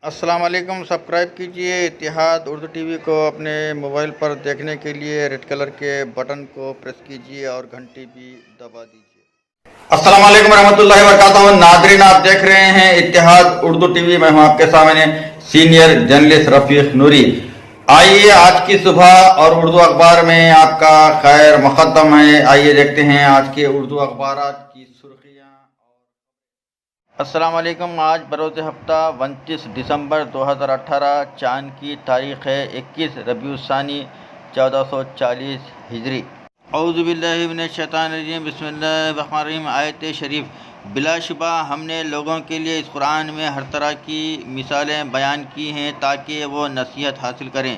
السلام علیکم، سبسکرائب کیجئے اتحاد اردو ٹی وی کو اپنے موبائل پر دیکھنے کے لیے ریڈ کلر کے بٹن کو پریس کیجئے اور گھنٹی بھی دبا دیجئے۔ السلام علیکم ورحمۃ اللہ وبرکاتہ۔ ناظرین، آپ دیکھ رہے ہیں اتحاد اردو ٹی وی۔ میں ہوں آپ کے سامنے سینئر جرنلسٹ رفیق نوری۔ آئیے آج کی صبح اور اردو اخبار میں آپ کا خیر مقدم ہے۔ آئیے دیکھتے ہیں آج کے اردو اخبارات کی سرخیاں۔ السلام علیکم۔ آج بروز ہفتہ 29 دسمبر 2018، چاند کی تاریخ ہے 21 ربیع الثانی 1440 ہجری۔ اعوذ باللہ من الشیطان الرجیم، بسم اللہ الرحمن الرحیم۔ آیت شریف: بلا شبہ ہم نے لوگوں کے لیے اس قرآن میں ہر طرح کی مثالیں بیان کی ہیں تاکہ وہ نصیحت حاصل کریں۔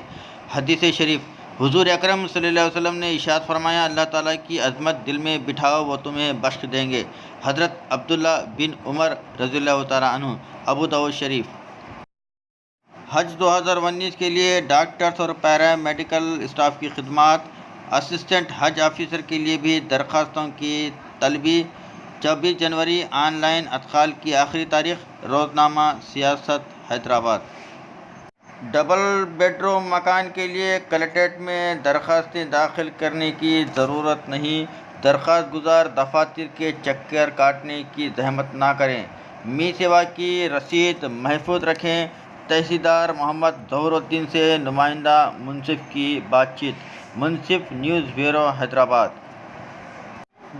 حدیث شریف: حضور اکرم صلی اللہ علیہ وسلم نے ارشاد فرمایا، اللہ تعالیٰ کی عظمت دل میں بٹھاؤ، وہ تمہیں بخش دیں گے۔ حضرت عبداللہ بن عمر رضی اللہ تعالیٰ عنہ۔ ابو داؤد شریف۔ حج 2019 کے لیے ڈاکٹرز اور پیرا میڈیکل اسٹاف کی خدمات، اسسٹنٹ حج آفیسر کے لیے بھی درخواستوں کی طلبی۔ 24 جنوری آن لائن ادخال کی آخری تاریخ۔ روزنامہ سیاست حیدرآباد۔ ڈبل بیڈ روم مکان کے لیے کلکٹریٹ میں درخواستیں داخل کرنے کی ضرورت نہیں۔ درخواست گزار دفاتر کے چکر کاٹنے کی زحمت نہ کریں۔ می سیوا کی رسید محفوظ رکھیں۔ تحصیلدار محمد ظہور الدین سے نمائندہ منصف کی بات چیت۔ منصف نیوز بیورو حیدرآباد۔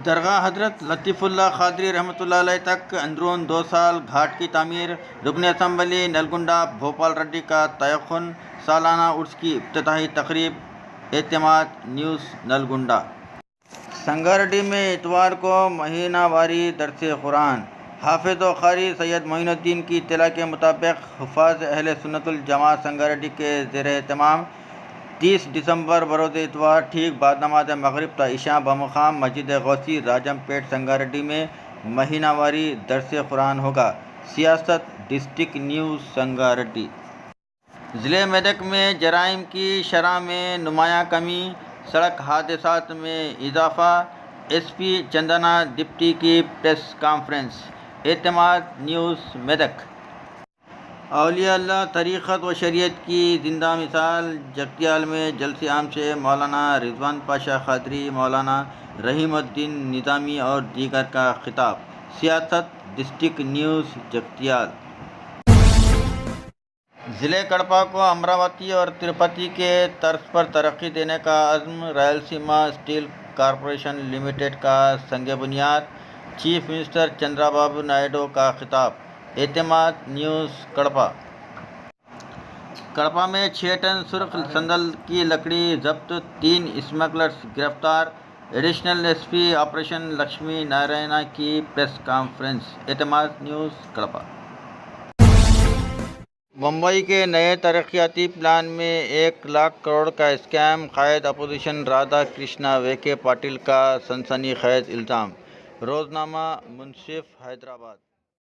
درگاہ حضرت لطیف اللہ قادری رحمۃ اللہ علیہ تک اندرون 2 سال گھاٹ کی تعمیر۔ رکن اسمبلی نلگنڈا بھوپال ریڈی کا تیقن۔ سالانہ عرس کی افتتاحی تقریب۔ اعتماد نیوز نلگنڈا۔ سنگاریڈی میں اتوار کو مہینہ واری درس قرآن۔ حافظ و قاری سید معین الدین کی اطلاع کے مطابق حفاظ اہل سنت الجماعت سنگاریڈی کے زیر اہتمام 30 دسمبر بروز اتوار ٹھیک بعد نماز مغرب تا عشاء بمقام مسجد غوثی راجم پیٹ سنگاریڈی میں مہینہ واری درس قرآن ہوگا۔ سیاست ڈسٹرکٹ نیوز سنگاریڈی۔ ضلع میدک میں جرائم کی شرح میں نمایاں کمی، سڑک حادثات میں اضافہ۔ ایس پی چندنا ڈپٹی کی press conference. Etemaad news Medak. اولیاء اللہ طریقت و شریعت کی زندہ مثال۔ جگتیال میں جلسہ عام سے مولانا رضوان پاشا قادری، مولانا رحیم الدین نظامی اور دیگر کا خطاب۔ سیاست ڈسٹرکٹ نیوز جگتیال۔ ضلع کڑپا کو امراوتی اور تروپتی کے طرز پر ترقی دینے کا عزم۔ رائلسیما اسٹیل کارپوریشن لمیٹڈ کا سنگ بنیاد۔ چیف منسٹر چندرا بابو نائیڈو کا خطاب۔ اعتماد نیوز کڑپا۔ کڑپا میں 6 ٹن سرخ سندل کی لکڑی ضبط، 3 اسمگلرز گرفتار۔ Additional S P operation Lakshmi Narayana کی press conference. Etemaad news Kadapa. Mumbai کے نئے ترقیاتی پلان میں 1 لاکھ کروڑ کا اسکیم۔ قائد اپوزیشن رادھا کرشنا ویکے پاٹل کا سنسنی خیز الزام۔ روزنامہ منصف حیدرآباد۔